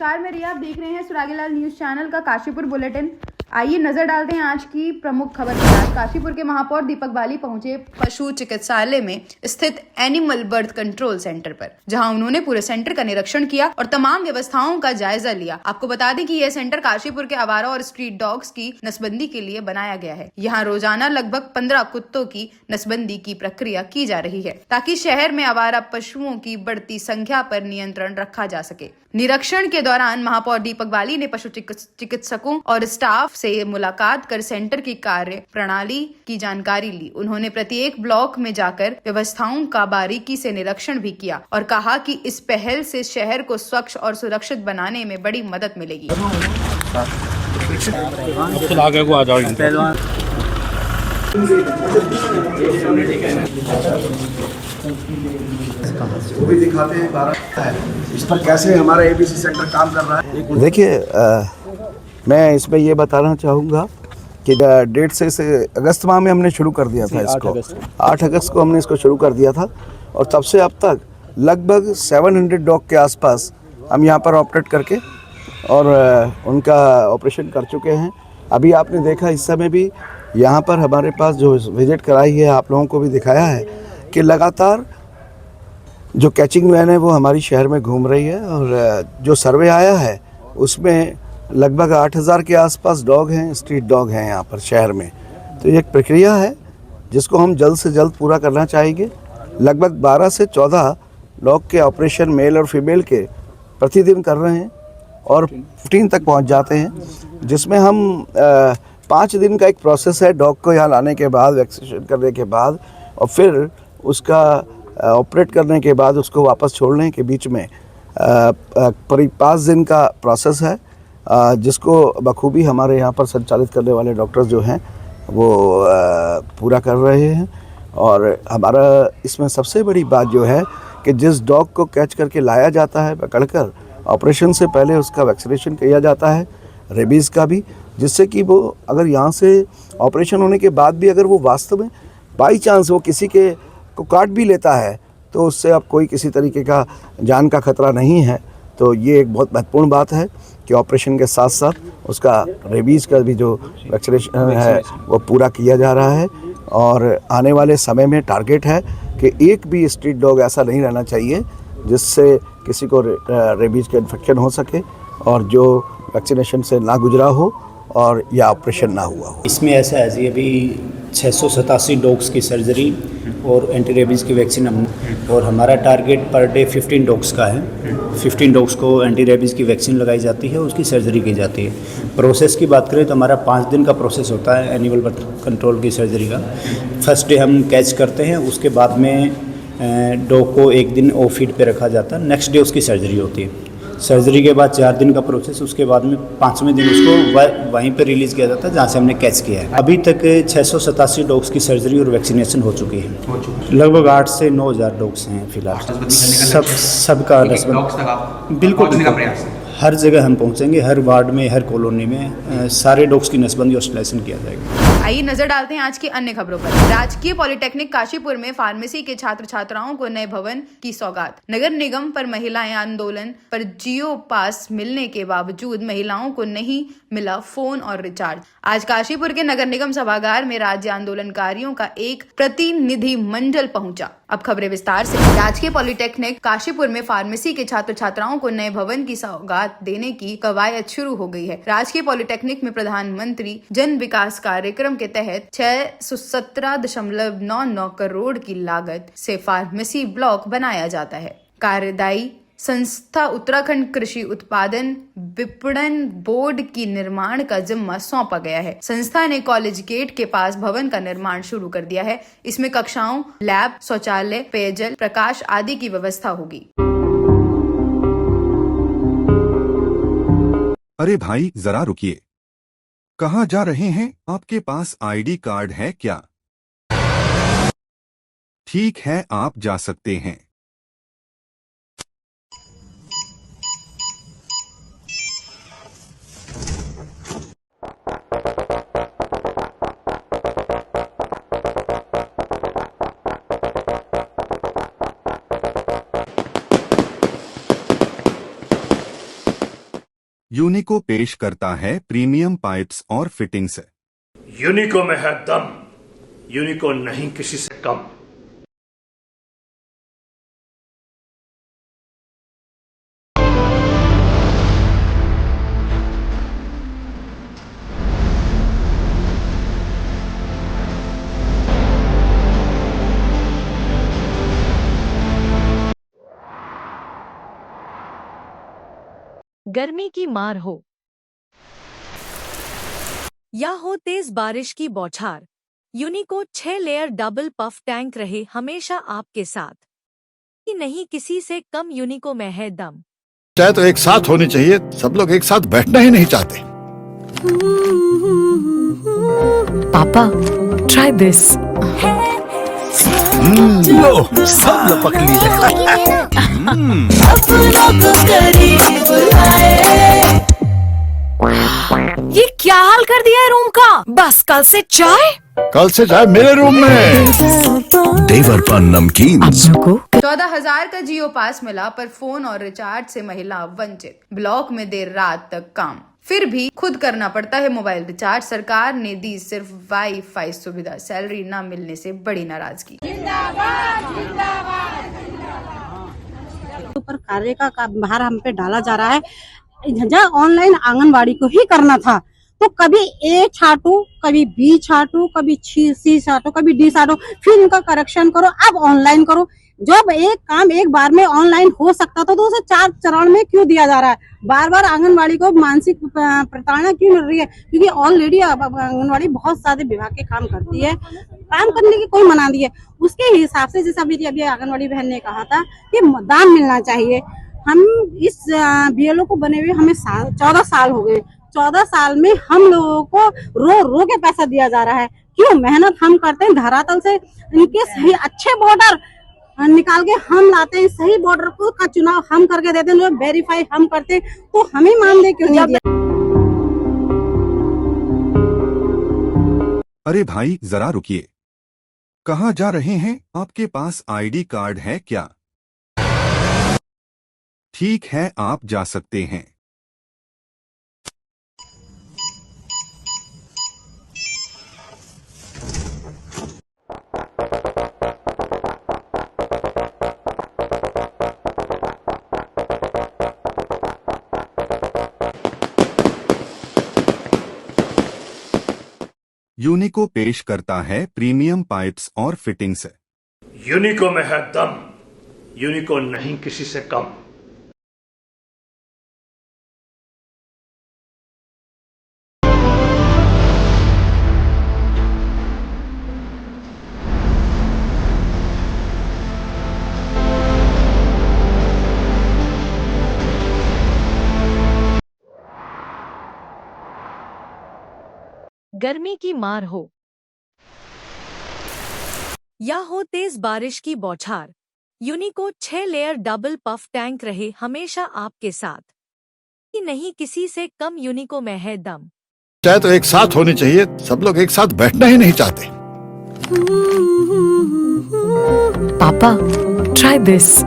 नमस्कार, मैं रिया, आप देख रहे हैं सुरागीलाल न्यूज चैनल का काशीपुर बुलेटिन। आइए नजर डालते हैं आज की प्रमुख खबर पर। आज काशीपुर के महापौर दीपक बाली पहुंचे पशु चिकित्सालय में स्थित एनिमल बर्थ कंट्रोल सेंटर पर, जहां उन्होंने पूरे सेंटर का निरीक्षण किया और तमाम व्यवस्थाओं का जायजा लिया। आपको बता दें कि यह सेंटर काशीपुर के आवारा और स्ट्रीट डॉग्स की नसबंदी के लिए बनाया गया है। यहाँ रोजाना लगभग 15 कुत्तों की नसबंदी की प्रक्रिया की जा रही है, ताकि शहर में आवारा पशुओं की बढ़ती संख्या पर नियंत्रण रखा जा सके। निरीक्षण के दौरान महापौर दीपक बाली ने पशु चिकित्सकों और स्टाफ से मुलाकात कर सेंटर की कार्य प्रणाली की जानकारी ली। उन्होंने प्रत्येक ब्लॉक में जाकर व्यवस्थाओं का बारीकी से निरीक्षण भी किया और कहा कि इस पहल से शहर को स्वच्छ और सुरक्षित बनाने में बड़ी मदद मिलेगी। आगे को आ जाओ। वो भी दिखाते हैं इस पर कैसे हमारा एबीसी सेंटर काम कर रहा है। देखिए, मैं इसमें ये बताना चाहूँगा कि डेट से इसे अगस्त माह में हमने शुरू कर दिया था इसको। 8 अगस्त को हमने इसको शुरू कर दिया था और तब से अब तक लगभग 700 डॉग के आसपास हम यहाँ पर ऑपरेट करके और उनका ऑपरेशन कर चुके हैं। अभी आपने देखा इस समय भी यहाँ पर हमारे पास जो विजिट कराई है, आप लोगों को भी दिखाया है कि लगातार जो कैचिंग वैन है वो हमारी शहर में घूम रही है और जो सर्वे आया है उसमें लगभग 8000 के आसपास डॉग हैं, स्ट्रीट डॉग हैं यहाँ पर शहर में। तो ये एक प्रक्रिया है जिसको हम जल्द से जल्द पूरा करना चाहेंगे। लगभग 12 से 14 डॉग के ऑपरेशन मेल और फीमेल के प्रतिदिन कर रहे हैं और 15 तक पहुँच जाते हैं, जिसमें हम 5 दिन का एक प्रोसेस है डॉग को यहाँ लाने के बाद, वैक्सीनेशन करने के बाद और फिर उसका ऑपरेट करने के बाद उसको वापस छोड़ने के बीच में करीब 5 दिन का प्रोसेस है, जिसको बखूबी हमारे यहाँ पर संचालित करने वाले डॉक्टर्स जो हैं वो पूरा कर रहे हैं। और हमारा इसमें सबसे बड़ी बात जो है कि जिस डॉग को कैच करके लाया जाता है पकड़कर, ऑपरेशन से पहले उसका वैक्सीनेशन किया जाता है, रेबीज़ का भी, जिससे कि वो अगर यहाँ से ऑपरेशन होने के बाद भी अगर वो वास्तव में बाई चांस वो किसी के को काट भी लेता है तो उससे अब कोई किसी तरीके का जान का खतरा नहीं है। तो ये एक बहुत महत्वपूर्ण बात है कि ऑपरेशन के साथ साथ उसका रेबीज़ का भी जो वैक्सीनेशन है वो पूरा किया जा रहा है। और आने वाले समय में टारगेट है कि एक भी स्ट्रीट डॉग ऐसा नहीं रहना चाहिए जिससे किसी को रेबीज़ का इन्फेक्शन हो सके और जो वैक्सीनेशन से ना गुजरा हो और या ऑपरेशन ना हुआ हो। इसमें ऐसा है जी, अभी 687 डॉग्स की सर्जरी और एंटी रेबीज़ की वैक्सीन और हमारा टारगेट पर डे 15 डॉग्स का है। 15 डॉग्स को एंटी रेबीज़ की वैक्सीन लगाई जाती है, उसकी सर्जरी की जाती है। प्रोसेस की बात करें तो हमारा 5 दिन का प्रोसेस होता है एनिमल बर्थ कंट्रोल की सर्जरी का। फर्स्ट डे हम कैच करते हैं, उसके बाद में डॉग को 1 दिन ओ फीड पे रखा जाता है, नेक्स्ट डे उसकी सर्जरी होती है। सर्जरी के बाद 4 दिन का प्रोसेस, उसके बाद में 5वें दिन उसको वहीं पे रिलीज़ किया जाता है जहाँ से हमने कैच किया है। अभी तक 687 डॉग्स की सर्जरी और वैक्सीनेशन हो चुकी है। लगभग 8 से 9000 डॉग्स हैं फिलहाल। सबका बिल्कुल हर जगह हम पहुँचेंगे, हर वार्ड में, हर कॉलोनी में सारे डॉग्स की नसबंदी और स्टेलाइजेशन किया जाएगा। आइए नजर डालते हैं आज की अन्य खबरों पर। राजकीय पॉलिटेक्निक काशीपुर में फार्मेसी के छात्र छात्राओं को नए भवन की सौगात। नगर निगम पर महिलाएं आंदोलन पर जियो पास मिलने के बावजूद महिलाओं को नहीं मिला फोन और रिचार्ज। आज काशीपुर के नगर निगम सभागार में राज्य आंदोलनकारियों का एक प्रतिनिधि मंडल पहुंचा। अब खबरें विस्तार से। राजकीय पॉलिटेक्निक काशीपुर में फार्मेसी के छात्र छात्राओं को नए भवन की सौगात देने की कवायद शुरू हो गई है। राजकीय पॉलिटेक्निक में प्रधानमंत्री जन विकास कार्यक्रम के तहत 617.99 करोड़ की लागत से फार्मेसी ब्लॉक बनाया जाता है। कार्यदायी संस्था उत्तराखंड कृषि उत्पादन विपणन बोर्ड की निर्माण का जिम्मा सौंपा गया है। संस्था ने कॉलेज गेट के पास भवन का निर्माण शुरू कर दिया है। इसमें कक्षाओं, लैब, शौचालय, पेयजल, प्रकाश आदि की व्यवस्था होगी। अरे भाई जरा रुकिए, कहाँ जा रहे हैं? आपके पास आईडी कार्ड है क्या? ठीक है, आप जा सकते हैं। यूनिको पेश करता है प्रीमियम पाइप्स और फिटिंग्स। यूनिको में है दम, यूनिको नहीं किसी से कम। गर्मी की मार हो या हो तेज बारिश की बौछार, यूनिको 6 लेयर डबल पफ टैंक रहे हमेशा आपके साथ। कि नहीं किसी से कम, यूनिको में है दम। चाहे तो एक साथ होनी चाहिए, सब लोग एक साथ बैठना ही नहीं चाहते। पापा ट्राई दिस। लो सब लपक लिए। ये क्या हाल कर दिया है रूम का? बस कल से चाय। कल से चाय मेरे रूम में। देवर पान नमकीन। 14,000 का जियो पास मिला पर फोन और रिचार्ज से महिला वंचित। ब्लॉक में देर रात तक काम, फिर भी खुद करना पड़ता है मोबाइल रिचार्ज। सरकार ने दी सिर्फ वाईफाई सुविधा, सैलरी न मिलने से बड़ी नाराजगी। ऊपर कार्य का भार हम पे डाला जा रहा है। जब ऑनलाइन आंगनवाड़ी को ही करना था तो कभी ए छाटू, कभी बी छाटू, कभी सी छाटू, कभी डी छाटू, फिर इनका करेक्शन करो, अब ऑनलाइन करो। जब एक काम एक बार में ऑनलाइन हो सकता था तो उसे 4 चरण में क्यों दिया जा रहा है? बार बार आंगनवाड़ी को मानसिक प्रताड़ना क्यों मिल रही है? क्योंकि ऑलरेडी आंगनवाड़ी बहुत सारे विभाग के काम करती है, काम करने की कोई मना नहीं है। उसके हिसाब से जैसा अभी आंगनवाड़ी बहन ने कहा था कि दाम मिलना चाहिए। हम इस बीएलओ को बने हुए हमें 14 साल हो गए। 14 साल में हम लोगों को रो रो के पैसा दिया जा रहा है। क्यों? मेहनत हम करते हैं, धरातल से इनके सही अच्छे बॉर्डर निकाल के हम लाते हैं, सही बॉर्डर को का चुनाव हम करके देते हैं, वेरीफाई हम करते हैं, तो हमें मानदेय क्यों नहीं दिया? अरे भाई जरा रुकिए, कहाँ जा रहे हैं? आपके पास आईडी कार्ड है क्या? ठीक है, आप जा सकते हैं। यूनिको पेश करता है प्रीमियम पाइप्स और फिटिंग्स। यूनिको में है दम, यूनिको नहीं किसी से कम। गर्मी की मार हो या हो तेज बारिश की बौछार, यूनिको 6 लेयर डबल पफ टैंक रहे हमेशा आपके साथ। कि नहीं किसी से कम, यूनिको में है दम। चाहे तो एक साथ होनी चाहिए, सब लोग एक साथ बैठना ही नहीं चाहते। पापा ट्राई दिस।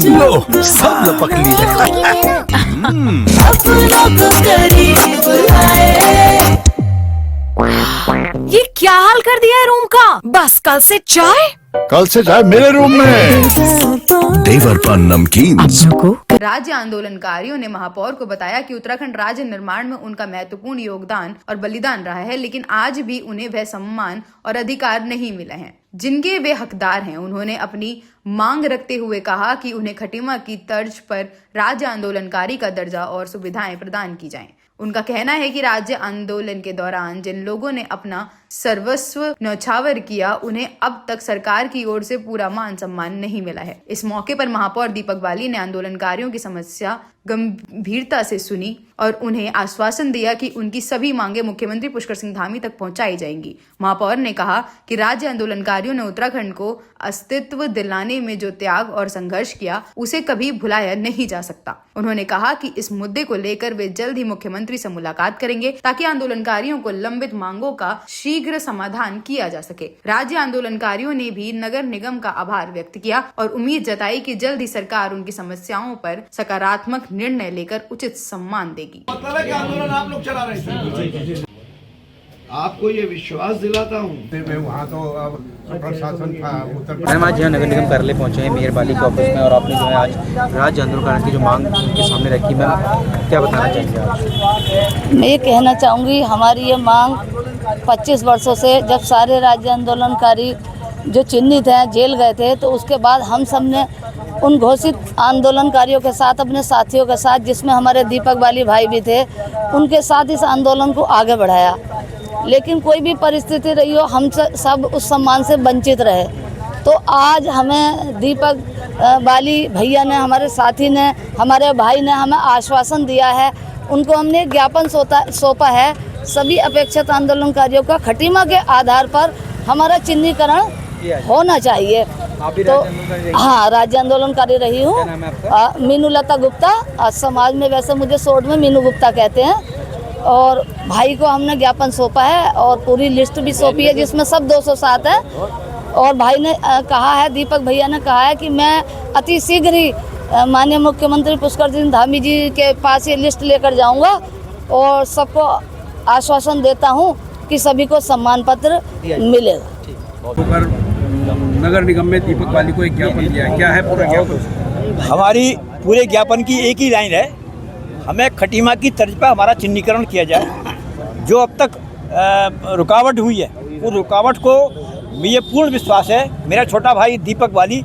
लो सब लपक लिए। ये क्या हाल कर दिया है रूम का? बस कल से चाय। कल से चाय मेरे रूम में। देवर पान नमकीन। राज्य आंदोलनकारियों ने महापौर को बताया कि उत्तराखंड राज्य निर्माण में उनका महत्वपूर्ण योगदान और बलिदान रहा है, लेकिन आज भी उन्हें वह सम्मान और अधिकार नहीं मिले हैं जिनके वे हकदार हैं। उन्होंने अपनी मांग रखते हुए कहा कि उन्हें खटीमा की तर्ज पर राज्य आंदोलनकारी का दर्जा और सुविधाएं प्रदान की जाएं। उनका कहना है कि राज्य आंदोलन के दौरान जिन लोगों ने अपना सर्वस्व न्यौछावर किया, उन्हें अब तक सरकार की ओर से पूरा मान सम्मान नहीं मिला है। इस मौके पर महापौर दीपक बाली ने आंदोलनकारियों की समस्या गंभीरता से सुनी और उन्हें आश्वासन दिया कि उनकी सभी मांगे मुख्यमंत्री पुष्कर सिंह धामी तक पहुंचाई जाएंगी। महापौर ने कहा कि राज्य आंदोलनकारियों ने उत्तराखंड को अस्तित्व दिलाने में जो त्याग और संघर्ष किया, उसे कभी भुलाया नहीं जा सकता। उन्होंने कहा कि इस मुद्दे को लेकर वे जल्द ही मुख्यमंत्री से मुलाकात करेंगे ताकि आंदोलनकारियों को लंबित मांगों का शीघ्र समाधान किया जा सके। राज्य आंदोलनकारियों ने भी नगर निगम का आभार व्यक्त किया और उम्मीद जताई कि जल्द ही सरकार उनकी समस्याओं पर सकारात्मक निर्णय लेकर उचित सम्मान देगी। मतलब है कि आंदोलन आप लोग चला रहे थे। आपको ये विश्वास दिलाता हूँ। मैं वहाँ तो अब प्रशासन था मैम आज यहाँ नगर निगम कार्यालय पहुँचे हैं मेयर बाली के ऑफिस में और आपने जो है आज राज्य आंदोलन की जो मांग उनके सामने रखी। मैम क्या बताना चाहेंगे आज? मैं ये कहना चाहूँगी हमारी ये मांग 25 वर्षों से जब सारे राज्य आंदोलनकारी जो चिन्हित हैं जेल गए थे तो उसके बाद हम सब ने उन घोषित आंदोलनकारियों के साथ अपने साथियों के साथ जिसमें हमारे दीपक बाली भाई भी थे उनके साथ इस आंदोलन को आगे बढ़ाया। लेकिन कोई भी परिस्थिति रही हो हम सब उस सम्मान से वंचित रहे। तो आज हमें दीपक बाली भैया ने हमारे साथी ने हमारे भाई ने हमें आश्वासन दिया है। उनको हमने ज्ञापन सौंपा है सभी अपेक्षित आंदोलनकारियों का खटीमा के आधार पर हमारा चिन्हीकरण होना चाहिए। तो हाँ राज्य आंदोलनकारी रही हूँ। मीनू लता गुप्ता, समाज में वैसे मुझे शॉर्ट में मीनू गुप्ता कहते हैं। और भाई को हमने ज्ञापन सौंपा है और पूरी लिस्ट भी सौंपी है जिसमें सब 207 है। और भाई ने कहा है, दीपक भैया ने कहा है कि मैं अति शीघ्र ही माननीय मुख्यमंत्री पुष्कर सिंह धामी जी के पास ये लिस्ट लेकर जाऊंगा और सबको आश्वासन देता हूं कि सभी को सम्मान पत्र मिलेगा। नगर निगम में दीपक बाली को एक ज्ञापन दिया है, क्या है पूरा ज्ञापन? हमारी पूरे ज्ञापन की एक ही लाइन है, हमें खटीमा की तर्ज पर हमारा चिन्हीकरण किया जाए। जो अब तक रुकावट हुई है उस रुकावट को मुझे पूर्ण विश्वास है मेरा छोटा भाई दीपक बाली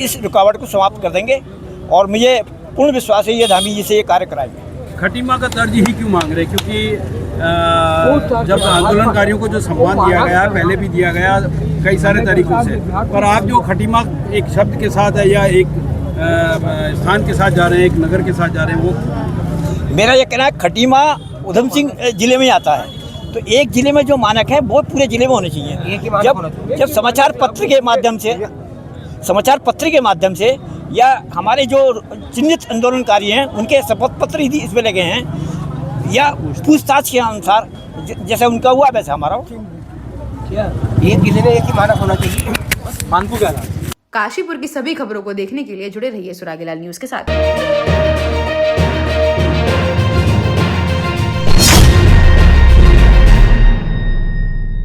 इस रुकावट को समाप्त कर देंगे और मुझे पूर्ण विश्वास है ये धामी जी से ये कार्य कराएंगे। खटीमा का तर्ज ही क्यों मांग रहे? क्योंकि जब आंदोलनकारियों को जो सम्मान दिया गया पहले भी दिया गया कई सारे तरीकों से, पर आप जो खटीमा एक शब्द के साथ है या एक स्थान के साथ जा रहे हैं, एक नगर के साथ जा रहे हैं, वो मेरा ये कहना है खटीमा उधम सिंह जिले में आता है तो एक जिले में जो मानक है वो पूरे जिले में होने चाहिए। जब समाचार पत्र के माध्यम से या हमारे जो चिन्हित आंदोलनकारी हैं उनके शपथ पत्र ही इसमें लगे हैं या पूछताछ के अनुसार जैसे उनका हुआ वैसे हमारा हो। एक जिले में एक ही मानक होना चाहिए। मानकू क्या? काशीपुर की सभी खबरों को देखने के लिए जुड़े रहिए सुरागीलाल न्यूज़ के साथ।